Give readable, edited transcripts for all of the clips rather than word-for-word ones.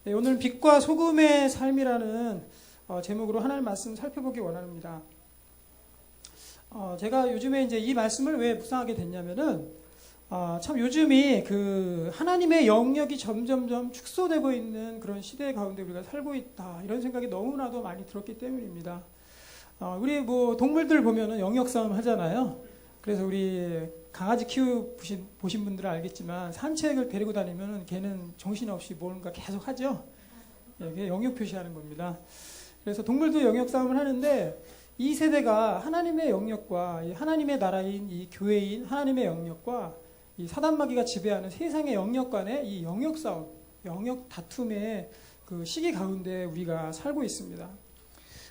네, 오늘 빛과 소금의 삶이라는 제목으로 하나님 말씀 살펴보기 원합니다. 제가 요즘에 이제 이 말씀을 왜 묵상하게 됐냐면은 참 요즘이 그 하나님의 영역이 점점점 축소되고 있는 그런 시대 가운데 우리가 살고 있다, 이런 생각이 너무나도 많이 들었기 때문입니다. 우리 뭐 동물들 보면은 영역 싸움 하잖아요. 그래서 우리 강아지 보신 분들은 알겠지만 산책을 데리고 다니면은 걔는 정신없이 뭔가 계속 하죠. 이게 영역 표시하는 겁니다. 그래서 동물도 영역 싸움을 하는데 이 세대가 하나님의 영역과 이 하나님의 나라인 이 교회인 하나님의 영역과 이 사단마귀가 지배하는 세상의 영역 간의 이 영역 싸움, 영역 다툼의 그 시기 가운데 우리가 살고 있습니다.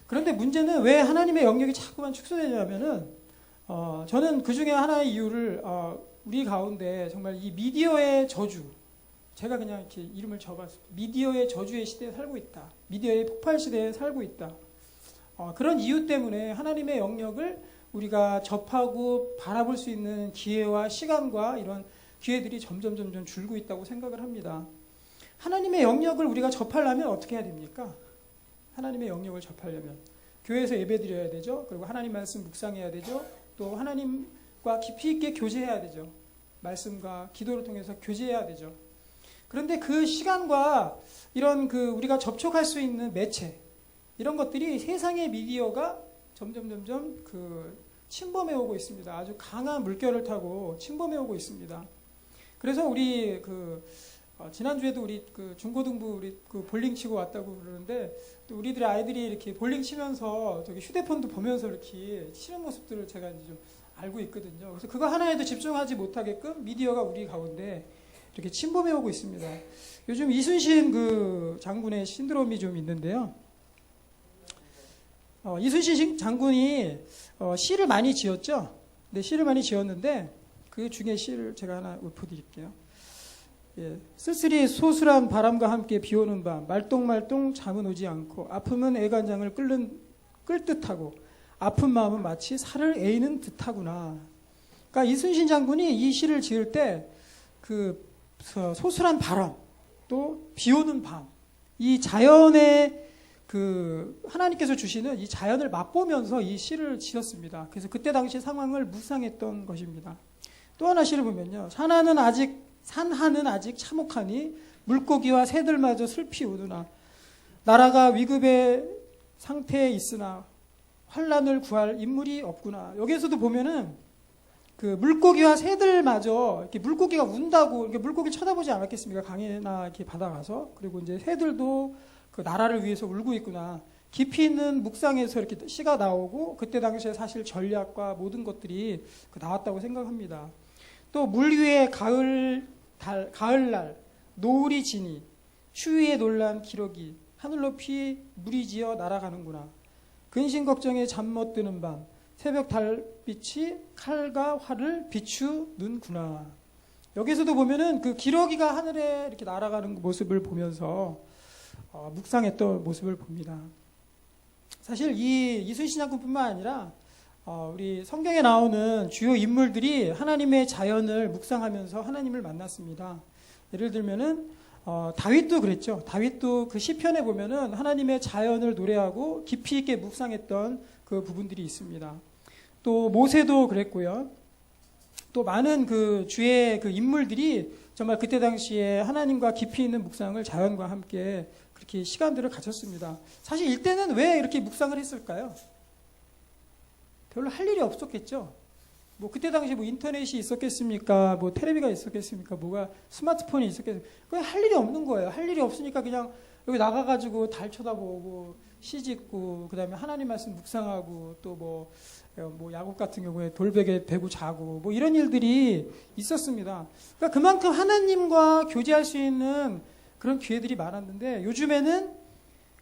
그런데 문제는 왜 하나님의 영역이 자꾸만 축소되냐면은 저는 그 중에 하나의 이유를 우리 가운데 정말 이 미디어의 저주, 제가 그냥 이렇게 이름을 적었어요. 미디어의 저주의 시대에 살고 있다. 미디어의 폭발 시대에 살고 있다. 그런 이유 때문에 하나님의 영역을 우리가 접하고 바라볼 수 있는 기회와 시간과 이런 기회들이 점점 줄고 있다고 생각을 합니다. 하나님의 영역을 우리가 접하려면 어떻게 해야 됩니까? 하나님의 영역을 접하려면 교회에서 예배드려야 되죠. 그리고 하나님 말씀 묵상해야 되죠. 또 하나님과 깊이 있게 교제해야 되죠. 말씀과 기도를 통해서 교제해야 되죠. 그런데 그 시간과 이런 그 우리가 접촉할 수 있는 매체, 이런 것들이 세상의 미디어가 점점 그 침범해 오고 있습니다. 아주 강한 물결을 타고 침범해 오고 있습니다. 그래서 우리 지난주에도 우리 그 중고등부 우리 그 볼링 치고 왔다고 그러는데, 또 우리들의 아이들이 이렇게 볼링 치면서 저기 휴대폰도 보면서 이렇게 치는 모습들을 제가 이제 좀 알고 있거든요. 그래서 그거 하나에도 집중하지 못하게끔 미디어가 우리 가운데 이렇게 침범해 오고 있습니다. 요즘 이순신 그 장군의 신드롬이 좀 있는데요. 이순신 장군이 시를 많이 지었죠. 네, 시를 많이 지었는데 그 중에 시를 제가 하나 읊어드릴게요. 예, 쓸쓸히 소술한 바람과 함께 비오는 밤, 말똥말똥 잠은 오지 않고 아픔은 애간장을 끌 듯하고 아픈 마음은 마치 살을 에이는 듯하구나. 그러니까 이순신 장군이 이 시를 지을 때 그 소술한 바람, 또 비오는 밤, 이 자연의 그 하나님께서 주시는 이 자연을 맛보면서 이 시를 지었습니다. 그래서 그때 당시 상황을 묵상했던 것입니다. 또 하나 시를 보면요, 산하는 아직 참혹하니 물고기와 새들마저 슬피 우느나 나라가 위급의 상태에 있으나 환란을 구할 인물이 없구나. 여기에서도 보면은 그 물고기와 새들마저 이렇게 물고기가 운다고 이렇게 물고기를 쳐다보지 않았겠습니까? 강이나 이렇게 바다 가서. 그리고 이제 새들도 그 나라를 위해서 울고 있구나. 깊이 있는 묵상에서 이렇게 시가 나오고, 그때 당시에 사실 전략과 모든 것들이 나왔다고 생각합니다. 또 물 위에 가을날 노을이 지니 추위에 놀란 기러기 하늘 높이 물이 지어 날아가는구나. 근심 걱정에 잠 못 드는 밤 새벽 달빛이 칼과 활을 비추는구나. 여기서도 보면은 그 기러기가 하늘에 이렇게 날아가는 모습을 보면서 묵상했던 모습을 봅니다. 사실 이 이순신 장군뿐만 아니라 우리 성경에 나오는 주요 인물들이 하나님의 자연을 묵상하면서 하나님을 만났습니다. 예를 들면은 다윗도 그랬죠. 다윗도 그 시편에 보면은 하나님의 자연을 노래하고 깊이 있게 묵상했던 그 부분들이 있습니다. 또 모세도 그랬고요. 또 많은 그 주의 그 인물들이 정말 그때 당시에 하나님과 깊이 있는 묵상을 자연과 함께 그렇게 시간들을 가졌습니다. 사실 이때는 왜 이렇게 묵상을 했을까요? 별로 할 일이 없었겠죠. 뭐 그때 당시 뭐 인터넷이 있었겠습니까? 뭐 텔레비가 있었겠습니까? 뭐가 스마트폰이 있었겠습니까? 그냥 할 일이 없는 거예요. 할 일이 없으니까 그냥 여기 나가가지고 달 쳐다보고 시 짓고, 그다음에 하나님 말씀 묵상하고, 또 뭐 야곱 같은 경우에 돌베개 베고 자고, 뭐 이런 일들이 있었습니다. 그러니까 그만큼 하나님과 교제할 수 있는 그런 기회들이 많았는데, 요즘에는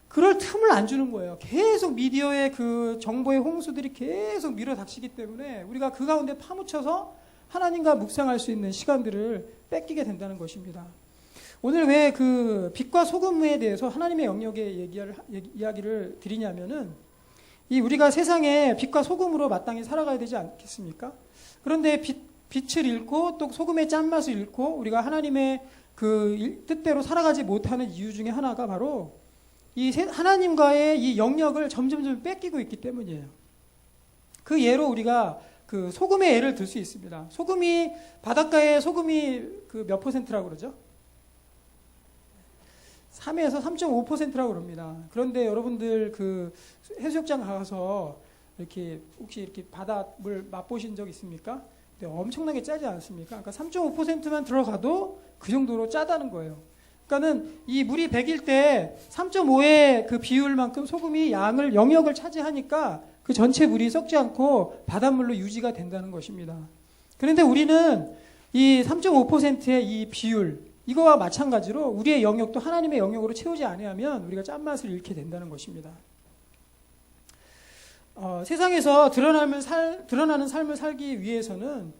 그럴 틈을 안 주는 거예요. 계속 미디어의 그 정보의 홍수들이 계속 밀어닥치기 때문에 우리가 그 가운데 파묻혀서 하나님과 묵상할 수 있는 시간들을 뺏기게 된다는 것입니다. 오늘 왜 그 빛과 소금에 대해서 하나님의 영역의 이야기를 드리냐면은, 이 우리가 세상에 빛과 소금으로 마땅히 살아가야 되지 않겠습니까? 그런데 빛을 잃고 또 소금의 짠맛을 잃고 우리가 하나님의 그 뜻대로 살아가지 못하는 이유 중에 하나가 바로 이 하나님과의 이 영역을 점점 뺏기고 있기 때문이에요. 그 예로 우리가 그 소금의 예를 들 수 있습니다. 소금이 바닷가에 소금이 그 몇 퍼센트라고 그러죠? 3에서 3.5%라고 그럽니다. 그런데 여러분들 그 해수욕장 가서 이렇게 혹시 이렇게 바닷물 맛보신 적 있습니까? 네, 엄청나게 짜지 않습니까? 그러니까 3.5%만 들어가도 그 정도로 짜다는 거예요. 그러니까는 이 물이 100일 때 3.5의 그 비율만큼 소금이 영역을 차지하니까 그 전체 물이 썩지 않고 바닷물로 유지가 된다는 것입니다. 그런데 우리는 이 3.5%의 이 비율, 이거와 마찬가지로 우리의 영역도 하나님의 영역으로 채우지 않으면 우리가 짠맛을 잃게 된다는 것입니다. 세상에서 드러나는 삶을 살기 위해서는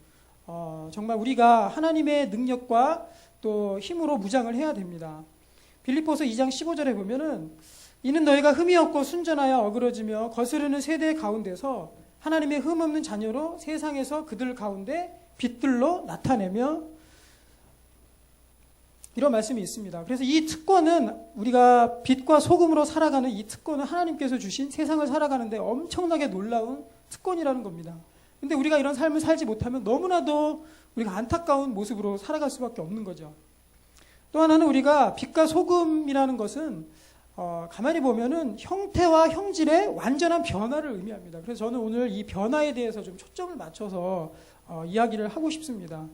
정말 우리가 하나님의 능력과 또 힘으로 무장을 해야 됩니다. 빌립보서 2장 15절에 보면은 이는 너희가 흠이 없고 순전하여 어그러지며 거스르는 세대 가운데서 하나님의 흠 없는 자녀로 세상에서 그들 가운데 빛들로 나타내며, 이런 말씀이 있습니다. 그래서 이 특권은, 우리가 빛과 소금으로 살아가는 이 특권은 하나님께서 주신 세상을 살아가는데 엄청나게 놀라운 특권이라는 겁니다. 근데 우리가 이런 삶을 살지 못하면 너무나도 우리가 안타까운 모습으로 살아갈 수밖에 없는 거죠. 또 하나는 우리가 빛과 소금이라는 것은 가만히 보면은 형태와 형질의 완전한 변화를 의미합니다. 그래서 저는 오늘 이 변화에 대해서 좀 초점을 맞춰서 이야기를 하고 싶습니다.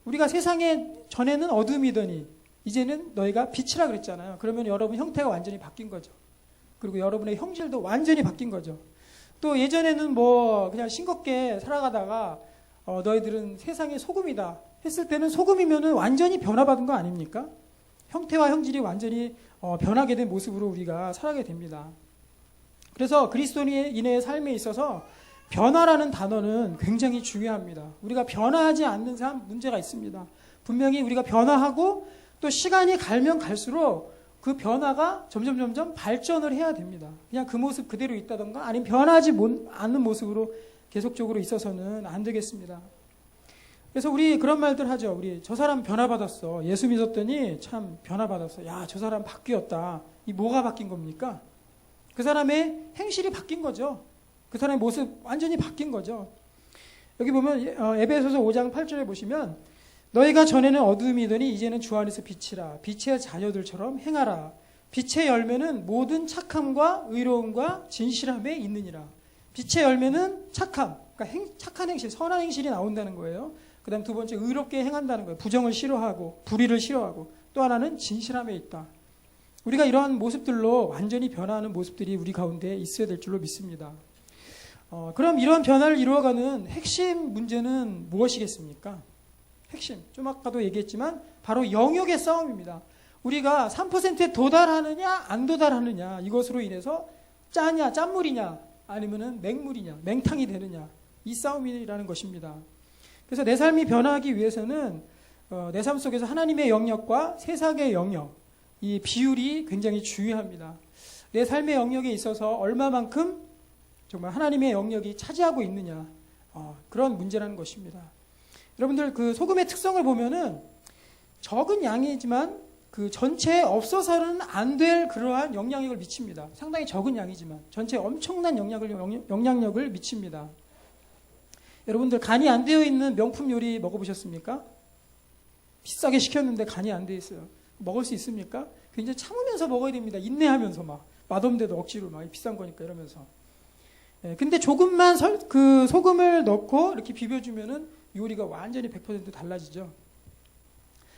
우리가 세상에 전에는 어둠이더니 이제는 너희가 빛이라 그랬잖아요. 그러면 여러분 형태가 완전히 바뀐 거죠. 그리고 여러분의 형질도 완전히 바뀐 거죠. 또 예전에는 뭐 그냥 싱겁게 살아가다가 너희들은 세상의 소금이다 했을 때는 소금이면은 완전히 변화받은 거 아닙니까? 형태와 형질이 완전히 변하게 된 모습으로 우리가 살아가게 됩니다. 그래서 그리스도인의 삶에 있어서 변화라는 단어는 굉장히 중요합니다. 우리가 변화하지 않는 삶 문제가 있습니다. 분명히 우리가 변화하고 또 시간이 갈면 갈수록 그 변화가 점점 발전을 해야 됩니다. 그냥 그 모습 그대로 있다던가 아니면 변하지 않는 모습으로 계속적으로 있어서는 안 되겠습니다. 그래서 우리 그런 말들 하죠. 우리 저 사람 변화받았어. 예수 믿었더니 참 변화받았어. 야, 저 사람 바뀌었다. 이 뭐가 바뀐 겁니까? 그 사람의 행실이 바뀐 거죠. 그 사람의 모습 완전히 바뀐 거죠. 여기 보면 에베소서 5장 8절에 보시면 너희가 전에는 어둠이더니 이제는 주 안에서 빛이라. 빛의 자녀들처럼 행하라. 빛의 열매는 모든 착함과 의로움과 진실함에 있느니라. 빛의 열매는 착함, 그러니까 착한 행실, 선한 행실이 나온다는 거예요. 그 다음 두 번째 의롭게 행한다는 거예요. 부정을 싫어하고 불의를 싫어하고, 또 하나는 진실함에 있다. 우리가 이러한 모습들로 완전히 변화하는 모습들이 우리 가운데 있어야 될 줄로 믿습니다. 그럼 이런 변화를 이루어가는 핵심 문제는 무엇이겠습니까? 핵심, 좀 아까도 얘기했지만 바로 영역의 싸움입니다. 우리가 3%에 도달하느냐 안 도달하느냐, 이것으로 인해서 짜냐 짠물이냐 아니면은 맹물이냐 맹탕이 되느냐, 이 싸움이라는 것입니다. 그래서 내 삶이 변화하기 위해서는 내 삶 속에서 하나님의 영역과 세상의 영역, 이 비율이 굉장히 중요합니다. 내 삶의 영역에 있어서 얼마만큼 정말 하나님의 영역이 차지하고 있느냐, 그런 문제라는 것입니다. 여러분들 그 소금의 특성을 보면은 적은 양이지만 그 전체에 없어서는 안 될 그러한 영향력을 미칩니다. 상당히 적은 양이지만 전체에 엄청난 영향력을 미칩니다. 여러분들 간이 안 되어 있는 명품 요리 먹어보셨습니까? 비싸게 시켰는데 간이 안 되어 있어요. 먹을 수 있습니까? 굉장히 참으면서 먹어야 됩니다. 인내하면서 막 맛없는데도 억지로 막 비싼 거니까 이러면서. 근데 조금만 그 소금을 넣고 이렇게 비벼주면은 요리가 완전히 100% 달라지죠.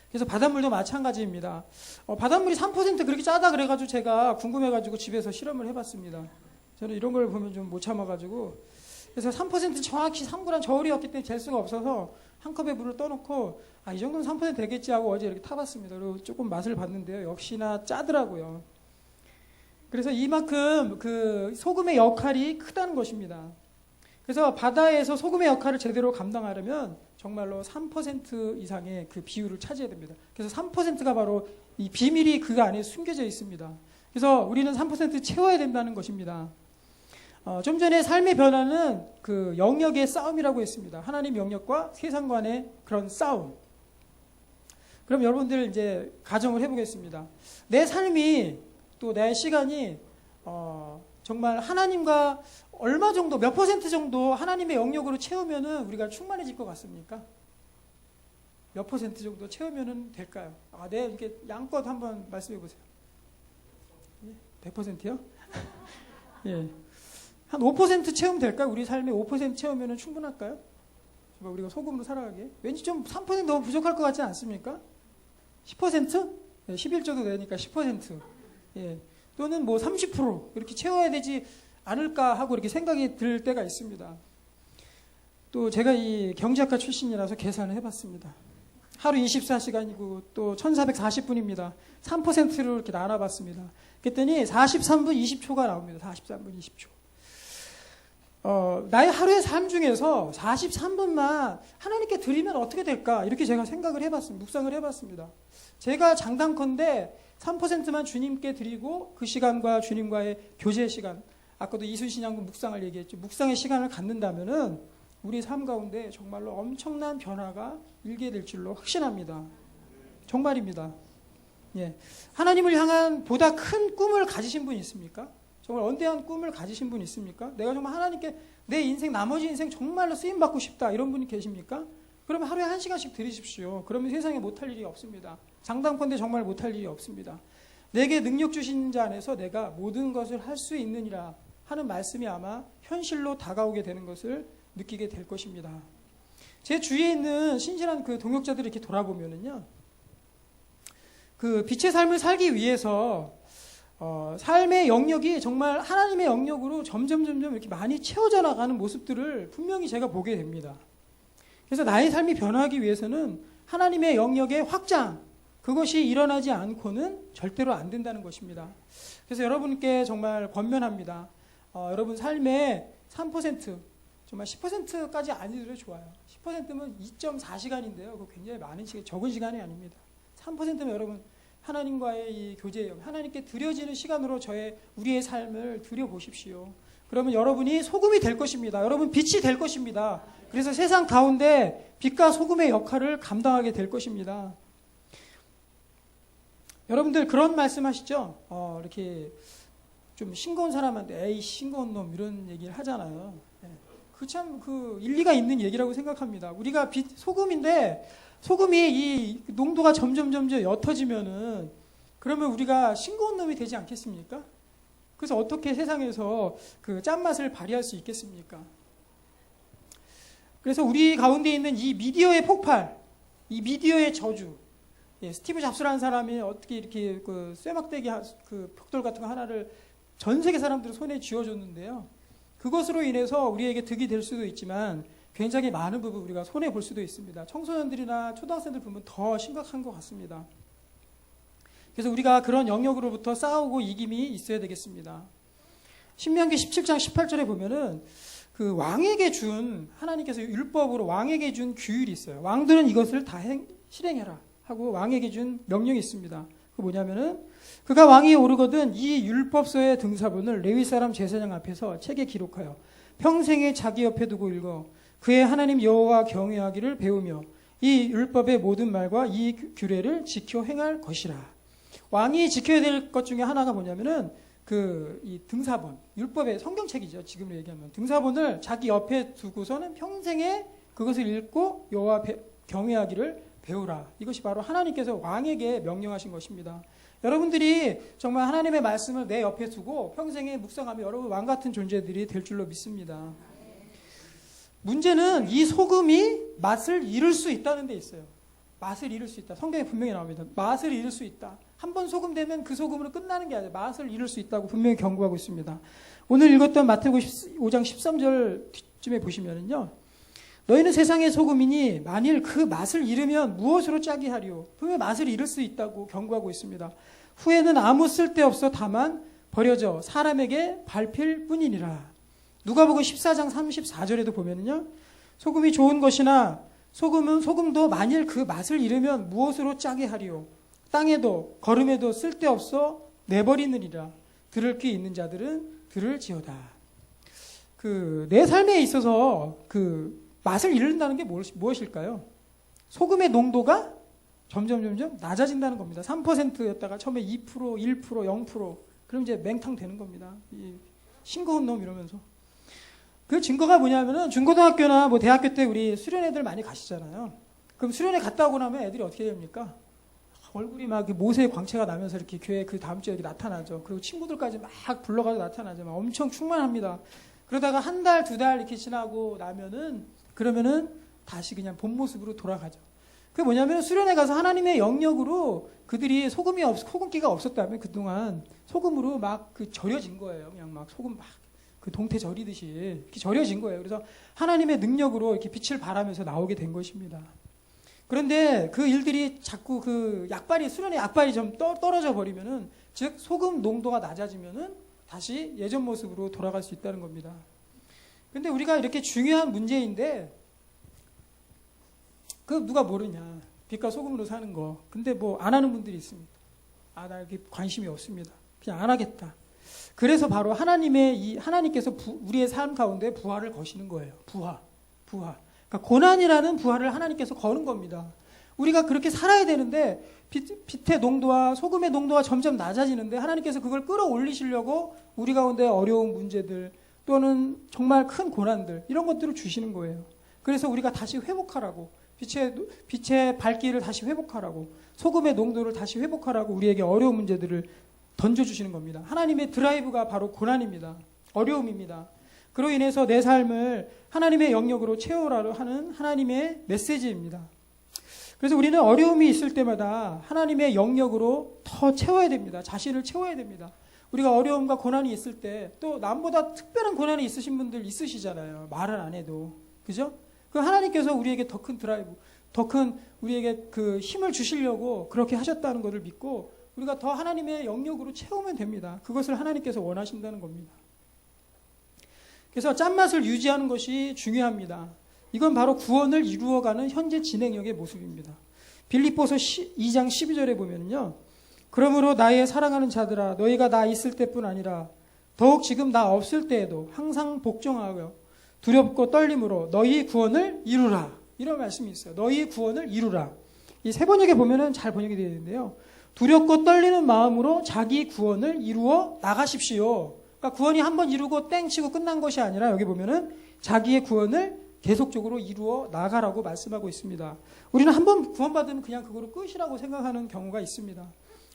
그래서 바닷물도 마찬가지입니다. 바닷물이 3% 그렇게 짜다 그래가지고 제가 궁금해가지고 집에서 실험을 해봤습니다. 저는 이런 걸 보면 좀 못 참아가지고, 그래서 3% 정확히 3g 저울이었기 때문에 잴 수가 없어서 한 컵에 물을 떠놓고 이 정도면 3% 되겠지 하고 어제 이렇게 타봤습니다. 그리고 조금 맛을 봤는데요, 역시나 짜더라고요. 그래서 이만큼 그 소금의 역할이 크다는 것입니다. 그래서 바다에서 소금의 역할을 제대로 감당하려면 정말로 3% 이상의 그 비율을 차지해야 됩니다. 그래서 3%가 바로 이 비밀이 그 안에 숨겨져 있습니다. 그래서 우리는 3% 채워야 된다는 것입니다. 좀 전에 삶의 변화는 그 영역의 싸움이라고 했습니다. 하나님 영역과 세상관의 그런 싸움. 그럼 여러분들 이제 가정을 해보겠습니다. 내 삶이 또 내 시간이 정말 하나님과 얼마 정도, 몇 퍼센트 정도 하나님의 영역으로 채우면은 우리가 충만해질 것 같습니까? 몇 퍼센트 정도 채우면은 될까요? 네, 이렇게 양껏 한번 말씀해 보세요. 100%요? 예. 한 5% 채우면 될까요? 우리 삶에 5% 채우면은 충분할까요? 우리가 소금으로 살아가기에? 왠지 좀 3% 너무 부족할 것 같지 않습니까? 10%? 예, 11조도 되니까 10%. 예. 또는 뭐 30% 이렇게 채워야 되지 않을까 하고 이렇게 생각이 들 때가 있습니다. 또 제가 이 경제학과 출신이라서 계산을 해봤습니다. 하루 24시간이고 또 1440분입니다. 3%로 이렇게 나눠봤습니다. 그랬더니 43분 20초가 나옵니다. 43분 20초. 나의 하루의 삶 중에서 43분만 하나님께 드리면 어떻게 될까? 이렇게 제가 생각을 해봤습니다. 묵상을 해봤습니다. 제가 장단컨대 3%만 주님께 드리고 그 시간과 주님과의 교제 시간, 아까도 이순신양군 묵상을 얘기했죠. 묵상의 시간을 갖는다면은 우리 삶 가운데 정말로 엄청난 변화가 일게 될 줄로 확신합니다. 정말입니다. 예. 하나님을 향한 보다 큰 꿈을 가지신 분 있습니까? 정말 언대한 꿈을 가지신 분 있습니까? 내가 정말 하나님께 내 인생, 나머지 인생 정말로 쓰임받고 싶다. 이런 분이 계십니까? 그러면 하루에 1시간씩 드리십시오. 그러면 세상에 못할 일이 없습니다. 장담컨대 정말 못할 일이 없습니다. 내게 능력 주신 자 안에서 내가 모든 것을 할 수 있느니라 하는 말씀이 아마 현실로 다가오게 되는 것을 느끼게 될 것입니다. 제 주위에 있는 신실한 그 동역자들을 이렇게 돌아보면은요, 그 빛의 삶을 살기 위해서 삶의 영역이 정말 하나님의 영역으로 점점 이렇게 많이 채워져 나가는 모습들을 분명히 제가 보게 됩니다. 그래서 나의 삶이 변화하기 위해서는 하나님의 영역의 확장, 그것이 일어나지 않고는 절대로 안 된다는 것입니다. 그래서 여러분께 정말 권면합니다. 여러분 삶의 3%, 정말 10%까지 아니더라도 좋아요. 10%면 2.4시간인데요. 그거 굉장히 많은 시간, 적은 시간이 아닙니다. 3%면 여러분 하나님과의 이 교제예요. 하나님께 드려지는 시간으로 우리의 삶을 드려보십시오. 그러면 여러분이 소금이 될 것입니다. 여러분 빛이 될 것입니다. 그래서 세상 가운데 빛과 소금의 역할을 감당하게 될 것입니다. 여러분들 그런 말씀 하시죠? 이렇게 좀 싱거운 사람한테 에이 싱거운 놈 이런 얘기를 하잖아요. 그 참 일리가 있는 얘기라고 생각합니다. 우리가 소금인데 소금이 이 농도가 점점 옅어지면은 그러면 우리가 싱거운 놈이 되지 않겠습니까? 그래서 어떻게 세상에서 그 짠맛을 발휘할 수 있겠습니까? 그래서 우리 가운데 있는 이 미디어의 폭발, 이 미디어의 저주, 스티브 잡스라는 사람이 어떻게 이렇게 그 쇠막대기 그 벽돌 같은 거 하나를 전 세계 사람들을 손에 쥐어줬는데요. 그것으로 인해서 우리에게 득이 될 수도 있지만 굉장히 많은 부분 우리가 손해 볼 수도 있습니다. 청소년들이나 초등학생들 보면 더 심각한 것 같습니다. 그래서 우리가 그런 영역으로부터 싸우고 이김이 있어야 되겠습니다. 신명기 17장 18절에 보면은 그 왕에게 준 하나님께서 율법으로 왕에게 준 규율이 있어요. 왕들은 이것을 다 실행해라 하고 왕에게 준 명령이 있습니다. 그 뭐냐면은 그가 왕위에 오르거든 이 율법서의 등사본을 레위 사람 제사장 앞에서 책에 기록하여 평생에 자기 옆에 두고 읽어 그의 하나님 여호와 경외하기를 배우며 이 율법의 모든 말과 이 규례를 지켜 행할 것이라. 왕이 지켜야 될 것 중에 하나가 뭐냐면은 이 등사본, 율법의 성경책이죠. 지금으로 얘기하면 등사본을 자기 옆에 두고서는 평생에 그것을 읽고 여호와 경외하기를 배우라. 이것이 바로 하나님께서 왕에게 명령하신 것입니다. 여러분들이 정말 하나님의 말씀을 내 옆에 두고 평생에 묵상하며 여러분 왕 같은 존재들이 될 줄로 믿습니다. 문제는 이 소금이 맛을 잃을 수 있다는 데 있어요. 맛을 잃을 수 있다. 성경에 분명히 나옵니다. 맛을 잃을 수 있다. 한 번 소금 되면 그 소금으로 끝나는 게 아니라 맛을 잃을 수 있다고 분명히 경고하고 있습니다. 오늘 읽었던 마태복음 5장 13절쯤에 보시면은요. 너희는 세상의 소금이니 만일 그 맛을 잃으면 무엇으로 짜게 하리요? 분명히 맛을 잃을 수 있다고 경고하고 있습니다. 후에는 아무 쓸데없어 다만 버려져 사람에게 밟힐 뿐이니라. 누가복음 14장 34절에도 보면은요. 소금이 좋은 것이나 소금도 만일 그 맛을 잃으면 무엇으로 짜게 하리요? 땅에도 거름에도 쓸데없어 내버리느니라. 들을 귀 있는 자들은 들을지어다. 내 삶에 있어서 맛을 잃는다는 게 무엇일까요? 소금의 농도가 점점 낮아진다는 겁니다. 3%였다가 처음에 2%, 1%, 0%, 그럼 이제 맹탕 되는 겁니다. 이 싱거운 놈 이러면서. 그 증거가 뭐냐면은 중고등학교나 뭐 대학교 때 우리 수련 애들 많이 가시잖아요. 그럼 수련회 갔다 오고 나면 애들이 어떻게 됩니까? 얼굴이 막 모세의 광채가 나면서 이렇게 교회 그 다음 주에 이렇게 나타나죠. 그리고 친구들까지 막 불러가지고 나타나죠. 막 엄청 충만합니다. 그러다가 한 달, 두 달 이렇게 지나고 나면은 그러면은 다시 그냥 본 모습으로 돌아가죠. 그게 뭐냐면 수련회 가서 하나님의 영역으로 그들이 소금기가 없었다면 그동안 소금으로 막 그 절여진 거예요. 그냥 막 소금 막 그 동태 절이듯이 이렇게 절여진 거예요. 그래서 하나님의 능력으로 이렇게 빛을 발하면서 나오게 된 것입니다. 그런데 그 일들이 자꾸 그 수련의 약발이 좀 떨어져 버리면은, 즉 소금 농도가 낮아지면은 다시 예전 모습으로 돌아갈 수 있다는 겁니다. 근데 우리가 이렇게 중요한 문제인데 그 누가 모르냐? 빛과 소금으로 사는 거. 근데 뭐 안 하는 분들이 있습니다. 나 이렇게 관심이 없습니다. 그냥 안 하겠다. 그래서 바로 하나님께서 우리의 삶 가운데 부활을 거시는 거예요. 부활. 그러니까 고난이라는 부활을 하나님께서 거는 겁니다. 우리가 그렇게 살아야 되는데 빛의 농도와 소금의 농도가 점점 낮아지는데 하나님께서 그걸 끌어올리시려고 우리 가운데 어려운 문제들 또는 정말 큰 고난들 이런 것들을 주시는 거예요. 그래서 우리가 다시 회복하라고, 빛의 밝기를 다시 회복하라고, 소금의 농도를 다시 회복하라고 우리에게 어려운 문제들을 던져주시는 겁니다. 하나님의 드라이브가 바로 고난입니다. 어려움입니다. 그로 인해서 내 삶을 하나님의 영역으로 채우라고 하는 하나님의 메시지입니다. 그래서 우리는 어려움이 있을 때마다 하나님의 영역으로 더 채워야 됩니다. 자신을 채워야 됩니다. 우리가 어려움과 고난이 있을 때 또 남보다 특별한 고난이 있으신 분들 있으시잖아요. 말을 안 해도. 그죠? 그 하나님께서 우리에게 더 큰 드라이브, 더 큰 우리에게 그 힘을 주시려고 그렇게 하셨다는 것을 믿고 우리가 더 하나님의 영역으로 채우면 됩니다. 그것을 하나님께서 원하신다는 겁니다. 그래서 짠맛을 유지하는 것이 중요합니다. 이건 바로 구원을 이루어가는 현재 진행형의 모습입니다. 빌립보서 2장 12절에 보면요. 그러므로 나의 사랑하는 자들아 너희가 나 있을 때뿐 아니라 더욱 지금 나 없을 때에도 항상 복종하여 두렵고 떨림으로 너희 구원을 이루라. 이런 말씀이 있어요. 너희 구원을 이루라. 이 세 번역에 보면은 잘 번역이 되어 있는데요. 두렵고 떨리는 마음으로 자기 구원을 이루어 나가십시오. 그러니까 구원이 한번 이루고 땡 치고 끝난 것이 아니라 여기 보면은 자기의 구원을 계속적으로 이루어 나가라고 말씀하고 있습니다. 우리는 한번 구원받으면 그냥 그거로 끝이라고 생각하는 경우가 있습니다.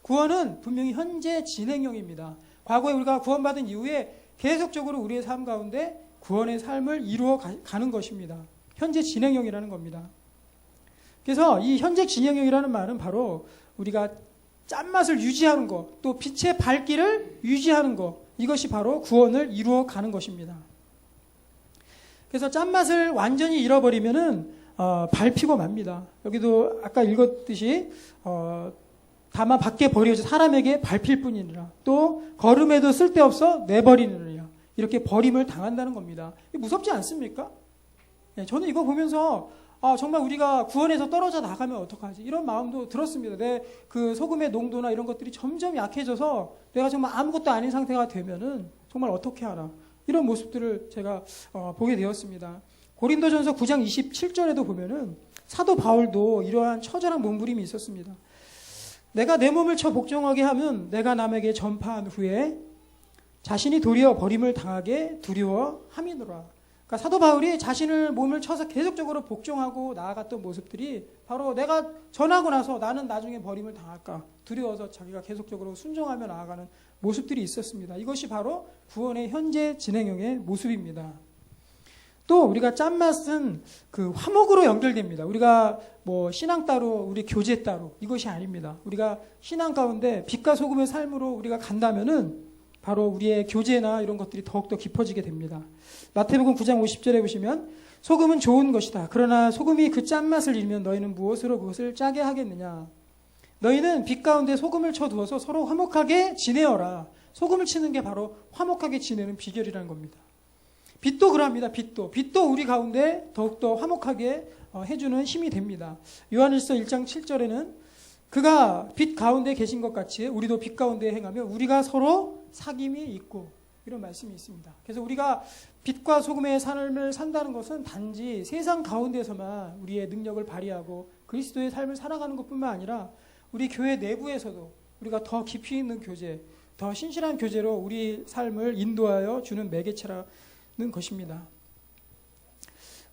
구원은 분명히 현재 진행형입니다. 과거에 우리가 구원받은 이후에 계속적으로 우리의 삶 가운데 구원의 삶을 이루어 가는 것입니다. 현재 진행형이라는 겁니다. 그래서 이 현재 진행형이라는 말은 바로 우리가 짠맛을 유지하는 것, 또 빛의 밝기를 유지하는 것, 이것이 바로 구원을 이루어 가는 것입니다. 그래서 짠맛을 완전히 잃어버리면은 밟히고 맙니다. 여기도 아까 읽었듯이 다만 밖에 버려져 사람에게 밟힐 뿐이니라. 또 걸음에도 쓸데없어 내버리느니라. 이렇게 버림을 당한다는 겁니다. 무섭지 않습니까? 저는 이거 보면서 정말 우리가 구원에서 떨어져 나가면 어떡하지? 이런 마음도 들었습니다. 내 그 소금의 농도나 이런 것들이 점점 약해져서 내가 정말 아무것도 아닌 상태가 되면은 정말 어떻게 하나? 이런 모습들을 제가 보게 되었습니다. 고린도전서 9장 27절에도 보면은 사도 바울도 이러한 처절한 몸부림이 있었습니다. 내가 내 몸을 쳐 복종하게 하면 내가 남에게 전파한 후에 자신이 도리어 버림을 당하게 두려워함이노라. 그러니까 사도 바울이 자신을 몸을 쳐서 계속적으로 복종하고 나아갔던 모습들이 바로 내가 전하고 나서 나는 나중에 버림을 당할까 두려워서 자기가 계속적으로 순종하며 나아가는 모습들이 있었습니다. 이것이 바로 구원의 현재 진행형의 모습입니다. 또 우리가 짠맛은 그 화목으로 연결됩니다. 우리가 뭐 신앙 따로 우리 교제 따로 이것이 아닙니다. 우리가 신앙 가운데 빛과 소금의 삶으로 우리가 간다면은 바로 우리의 교제나 이런 것들이 더욱더 깊어지게 됩니다. 마태복음 9장 50절에 보시면 소금은 좋은 것이다. 그러나 소금이 그 짠맛을 잃으면 너희는 무엇으로 그것을 짜게 하겠느냐. 너희는 빛 가운데 소금을 쳐두어서 서로 화목하게 지내어라. 소금을 치는 게 바로 화목하게 지내는 비결이라는 겁니다. 빛도 그럽니다. 빛도 우리 가운데 더욱더 화목하게 해주는 힘이 됩니다. 요한일서 1장 7절에는 그가 빛 가운데 계신 것 같이 우리도 빛 가운데 행하며 우리가 서로 사귐이 있고 이런 말씀이 있습니다. 그래서 우리가 빛과 소금의 삶을 산다는 것은 단지 세상 가운데서만 우리의 능력을 발휘하고 그리스도의 삶을 살아가는 것뿐만 아니라 우리 교회 내부에서도 우리가 더 깊이 있는 교제, 더 신실한 교제로 우리 삶을 인도하여 주는 매개체라는 것입니다.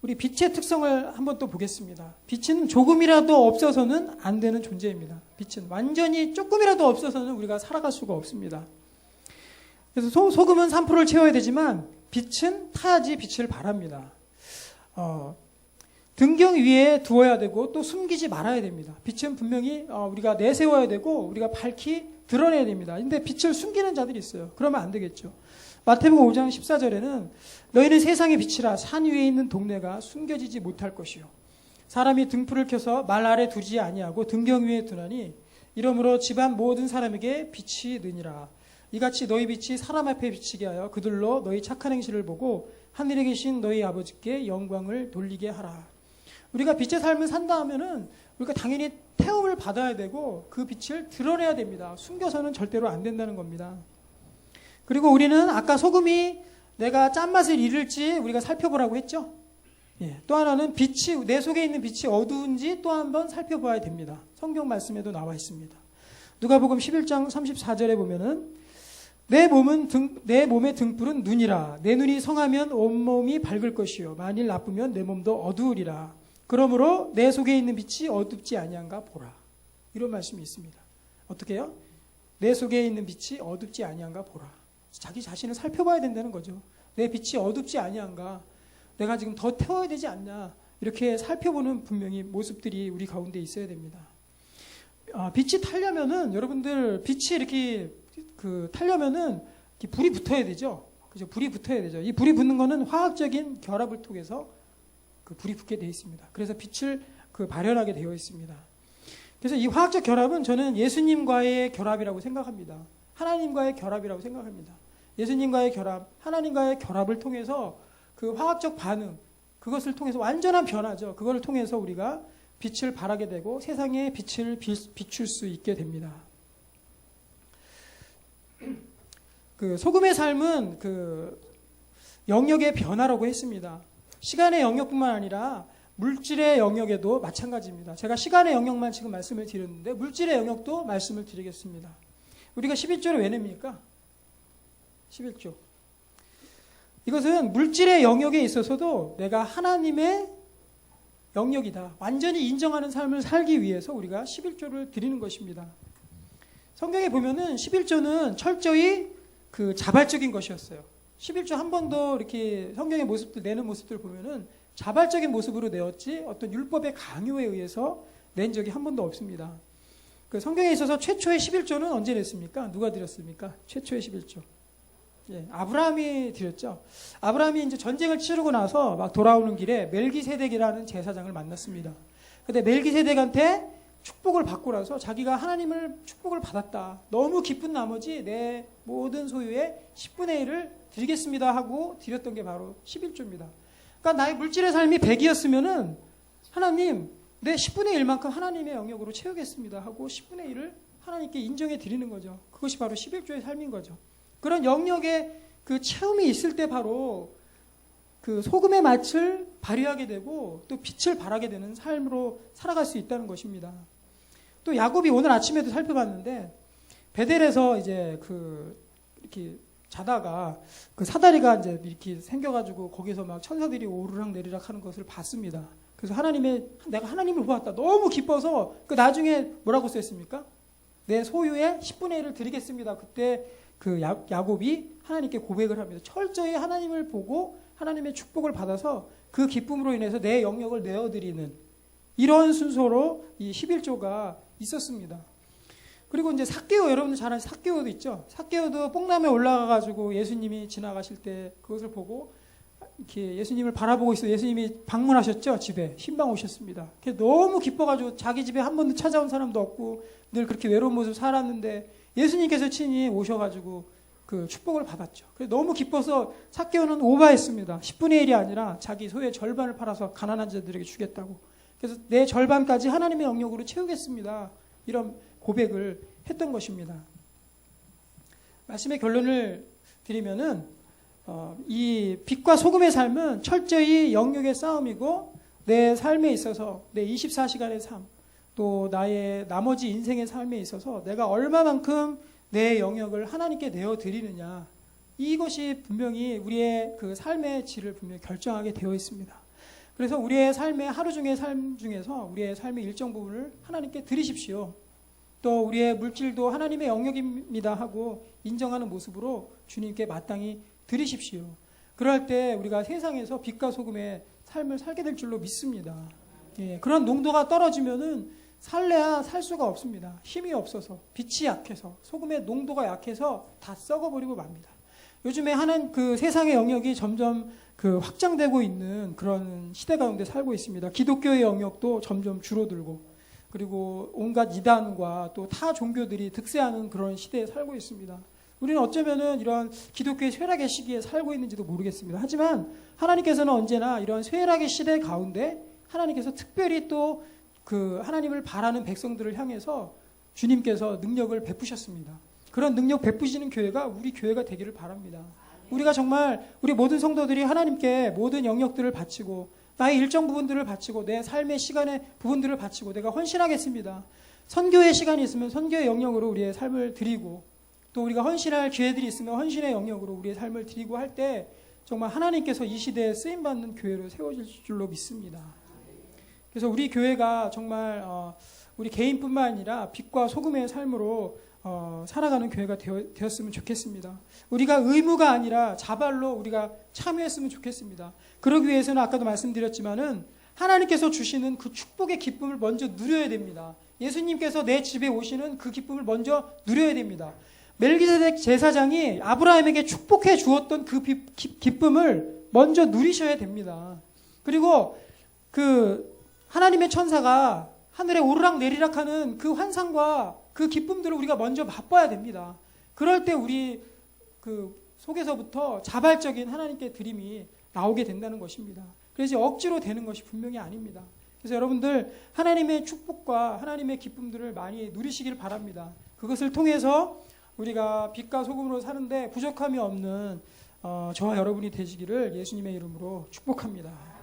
우리 빛의 특성을 한번 또 보겠습니다. 빛은 조금이라도 없어서는 안 되는 존재입니다. 빛은 완전히 조금이라도 없어서는 우리가 살아갈 수가 없습니다. 그래서 소금은 3%를 채워야 되지만 빛은 타야지 빛을 발합니다. 등경 위에 두어야 되고 또 숨기지 말아야 됩니다. 빛은 분명히 우리가 내세워야 되고 우리가 밝히 드러내야 됩니다. 근데 빛을 숨기는 자들이 있어요. 그러면 안 되겠죠. 마태복음 5장 14절에는 너희는 세상의 빛이라 산 위에 있는 동네가 숨겨지지 못할 것이요 사람이 등불을 켜서 말 아래 두지 아니하고 등경 위에 두나니 이러므로 집안 모든 사람에게 빛이 느니라. 이같이 너희 빛이 사람 앞에 비치게 하여 그들로 너희 착한 행실을 보고 하늘에 계신 너희 아버지께 영광을 돌리게 하라. 우리가 빛의 삶을 산다 하면은 우리가 당연히 태움을 받아야 되고 그 빛을 드러내야 됩니다. 숨겨서는 절대로 안 된다는 겁니다. 그리고 우리는 아까 소금이 내가 짠맛을 잃을지 우리가 살펴보라고 했죠. 또 하나는 빛이 내 속에 있는 빛이 어두운지 또 한 번 살펴봐야 됩니다. 성경 말씀에도 나와 있습니다. 누가복음 11장 34절에 보면은 내 몸의 등불은 눈이라. 내 눈이 성하면 온몸이 밝을 것이요 만일 나쁘면 내 몸도 어두우리라. 그러므로 내 속에 있는 빛이 어둡지 아니한가 보라. 이런 말씀이 있습니다. 어떻게 해요? 내 속에 있는 빛이 어둡지 아니한가 보라. 자기 자신을 살펴봐야 된다는 거죠. 내 빛이 어둡지 아니한가. 내가 지금 더 태워야 되지 않냐. 이렇게 살펴보는 분명히 모습들이 우리 가운데 있어야 됩니다. 빛이 타려면은 여러분들 빛이 이렇게 타려면은 이렇게 불이 붙어야 되죠. 그죠? 불이 붙어야 되죠. 이 불이 붙는 거는 화학적인 결합을 통해서 그 불이 붙게 되어 있습니다. 그래서 빛을 발현하게 되어 있습니다. 그래서 이 화학적 결합은 저는 예수님과의 결합이라고 생각합니다. 하나님과의 결합이라고 생각합니다. 예수님과의 결합, 하나님과의 결합을 통해서 그 화학적 반응, 그것을 통해서 완전한 변화죠. 그걸 통해서 우리가 빛을 발하게 되고 세상에 빛을 비출 수 있게 됩니다. 그 소금의 삶은 그 영역의 변화라고 했습니다. 시간의 영역뿐만 아니라 물질의 영역에도 마찬가지입니다. 제가 시간의 영역만 지금 말씀을 드렸는데 물질의 영역도 말씀을 드리겠습니다. 우리가 11조를 왜 냅니까? 11조. 이것은 물질의 영역에 있어서도 내가 하나님의 영역이다. 완전히 인정하는 삶을 살기 위해서 우리가 11조를 드리는 것입니다. 성경에 보면은 11조는 철저히 그 자발적인 것이었어요. 11조 한 번도 이렇게 성경의 모습들, 내는 모습들 보면은 자발적인 모습으로 내었지 어떤 율법의 강요에 의해서 낸 적이 한 번도 없습니다. 그 성경에 있어서 최초의 11조는 언제 냈습니까? 누가 드렸습니까? 최초의 11조. 아브라함이 드렸죠. 아브라함이 이제 전쟁을 치르고 나서 막 돌아오는 길에 멜기세덱이라는 제사장을 만났습니다. 근데 멜기세덱한테 축복을 받고 나서 자기가 하나님을 축복을 받았다. 너무 기쁜 나머지 내 모든 소유의 10분의 1을 드리겠습니다 하고 드렸던 게 바로 11조입니다. 그러니까 나의 물질의 삶이 100이었으면은 하나님 내 10분의 1만큼 하나님의 영역으로 채우겠습니다 하고 10분의 1을 하나님께 인정해 드리는 거죠. 그것이 바로 11조의 삶인 거죠. 그런 영역의 그 체험이 있을 때 바로 그 소금의 맛을 발휘하게 되고 또 빛을 발하게 되는 삶으로 살아갈 수 있다는 것입니다. 또 야곱이 오늘 아침에도 살펴봤는데 베델에서 이제 이렇게 자다가 그 사다리가 이제 이렇게 생겨가지고 거기서 막 천사들이 오르락 내리락 하는 것을 봤습니다. 그래서 내가 하나님을 보았다. 너무 기뻐서 그 나중에 뭐라고 써있습니까? 내 소유의 10분의 1을 드리겠습니다. 그때 그 야곱이 하나님께 고백을 합니다. 철저히 하나님을 보고 하나님의 축복을 받아서 그 기쁨으로 인해서 내 영역을 내어드리는 이런 순서로 이 11조가 있었습니다. 그리고 이제 삭개오, 여러분들 잘 아는 삭개오도 있죠. 삭개오도 뽕나무에 올라가가지고 예수님이 지나가실 때 그것을 보고 이렇게 예수님을 바라보고 있어요. 예수님이 방문하셨죠. 집에 신방 오셨습니다. 너무 기뻐가지고 자기 집에 한 번도 찾아온 사람도 없고 늘 그렇게 외로운 모습 살았는데 예수님께서 친히 오셔가지고 그 축복을 받았죠. 그래서 너무 기뻐서 삭개오는 오바했습니다. 10분의 1이 아니라 자기 소유의 절반을 팔아서 가난한 자들에게 주겠다고. 그래서 내 절반까지 하나님의 영역으로 채우겠습니다. 이런 고백을 했던 것입니다. 말씀의 결론을 드리면은 이 빛과 소금의 삶은 철저히 영역의 싸움이고 내 삶에 있어서 내 24시간의 삶, 또 나의 나머지 인생의 삶에 있어서 내가 얼마만큼 내 영역을 하나님께 내어드리느냐, 이것이 분명히 우리의 그 삶의 질을 분명히 결정하게 되어 있습니다. 그래서 우리의 삶의 하루 중의 삶 중에서 우리의 삶의 일정 부분을 하나님께 드리십시오. 또 우리의 물질도 하나님의 영역입니다 하고 인정하는 모습으로 주님께 마땅히 드리십시오. 그럴 때 우리가 세상에서 빛과 소금의 삶을 살게 될 줄로 믿습니다. 예, 그런 농도가 떨어지면은 살래야 살 수가 없습니다. 힘이 없어서, 빛이 약해서, 소금의 농도가 약해서 다 썩어버리고 맙니다. 요즘에 하는 그 세상의 영역이 점점 그 확장되고 있는 그런 시대 가운데 살고 있습니다. 기독교의 영역도 점점 줄어들고, 그리고 온갖 이단과 또 타 종교들이 득세하는 그런 시대에 살고 있습니다. 우리는 어쩌면은 이런 기독교의 쇠락의 시기에 살고 있는지도 모르겠습니다. 하지만 하나님께서는 언제나 이런 쇠락의 시대 가운데 하나님께서 특별히 또 그 하나님을 바라는 백성들을 향해서 주님께서 능력을 베푸셨습니다. 그런 능력 베푸시는 교회가 우리 교회가 되기를 바랍니다. 우리가 정말 우리 모든 성도들이 하나님께 모든 영역들을 바치고 나의 일정 부분들을 바치고 내 삶의 시간의 부분들을 바치고 내가 헌신하겠습니다. 선교의 시간이 있으면 선교의 영역으로 우리의 삶을 드리고, 또 우리가 헌신할 기회들이 있으면 헌신의 영역으로 우리의 삶을 드리고 할 때 정말 하나님께서 이 시대에 쓰임받는 교회로 세워질 줄로 믿습니다. 그래서 우리 교회가 정말 우리 개인뿐만 아니라 빛과 소금의 삶으로 살아가는 교회가 되었으면 좋겠습니다. 우리가 의무가 아니라 자발로 우리가 참여했으면 좋겠습니다. 그러기 위해서는 아까도 말씀드렸지만은 하나님께서 주시는 그 축복의 기쁨을 먼저 누려야 됩니다. 예수님께서 내 집에 오시는 그 기쁨을 먼저 누려야 됩니다. 멜기세덱 제사장이 아브라함에게 축복해 주었던 그 기쁨을 먼저 누리셔야 됩니다. 그리고 그 하나님의 천사가 하늘에 오르락 내리락 하는 그 환상과 그 기쁨들을 우리가 먼저 맛봐야 됩니다. 그럴 때 우리 그 속에서부터 자발적인 하나님께 드림이 나오게 된다는 것입니다. 그래서 억지로 되는 것이 분명히 아닙니다. 그래서 여러분들 하나님의 축복과 하나님의 기쁨들을 많이 누리시길 바랍니다. 그것을 통해서 우리가 빛과 소금으로 사는데 부족함이 없는 저와 여러분이 되시기를 예수님의 이름으로 축복합니다.